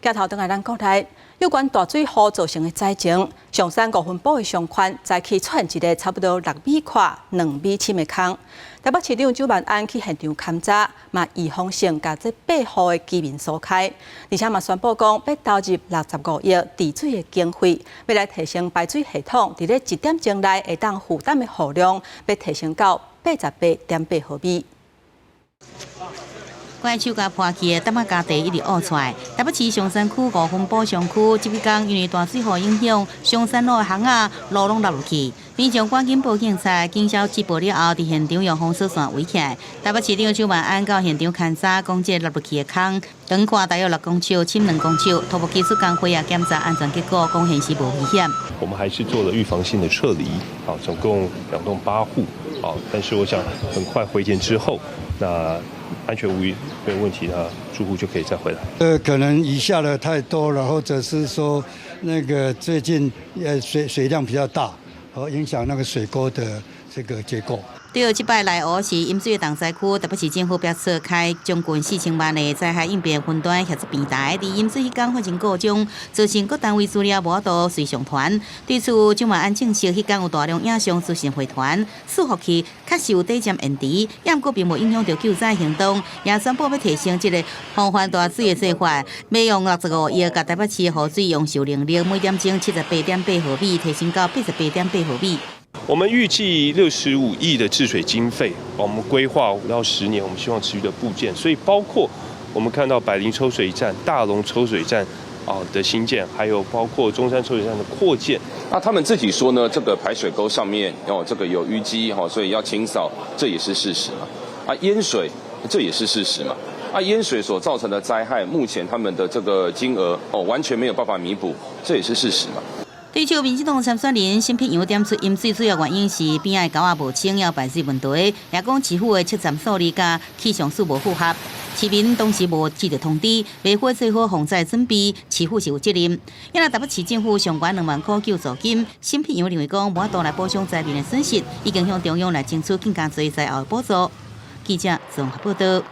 鏡頭轉來咱國內，有關大水災造成的災情，松山5分埔的上環早起出現一個差不多6米寬、2米深的坑。台北市長周萬安去現場勘查，嘛預防性把這8戶的居民疏開，而且嘛宣布講要投入65億治水的經費，要來提升排水系統，佇咧1點鐘內會當負擔的雨量，要提升到88.8毫米。怪手甲破去的淡仔家地一直挖出來。台北市松山區5分埔上區這幾天因為大水雨影響，松山路的巷仔路攏落去。民眾趕緊報警察，警消接報了後，佇現場用風掃線圍起來。台北市長周萬安到現場勘查，講這落去的坑長寬大約6公尺，深2公尺。土木技術工會也檢查安全結果，講現時無危險。我們還是做了預防性的撤離，啊，總共2棟8戶，啊，但是我想很快回檢之後，那安全無虞沒有問題，那住戶就可以再回來。可能雨下的太多了，或者是說那個最近水量比較大，和影響那個水溝的這個結構。對，這擺內湖是淹水的重災區，台北市政府表示開將近4000萬的災害應變分段協助平台，佇淹水迄天發生故障，造成各單位資料無法度隨上傳。對此，周萬安證實迄天有大量影像資訊回傳，伺服器確實有短暫延遲，也毋過並無影響到救災行動，也宣布要提升這個防範大水的做法，要用65億甲台北市的雨水用受能力每點鐘78.8毫米提升到88.8毫米。我們預計65億的治水經費，我們規劃5到10年，我們希望持續的布建，所以包括我們看到百靈抽水站、大龍抽水站的新建，還有包括中山抽水站的擴建。那他們自己說呢，這個排水溝上面這個有淤積所以要清掃，這也是事實嘛。淹水這也是事實嘛。淹水所造成的災害，目前他們的這個金額完全沒有辦法彌補，這也是事實嘛。對手民進黨參選人新北楊點出淹水主要原因是邊仔溝仔無清，也有排水問題，也講市府的測站數字甲氣象署無符合，市民當時無接到通知，未會做好防災準備，市府是有責任。因為台北市政府上懸2萬塊救助金，新北楊認為講無法度來補償災民的損失，已經向中央來爭取更加多災後的補助。記者綜合報道。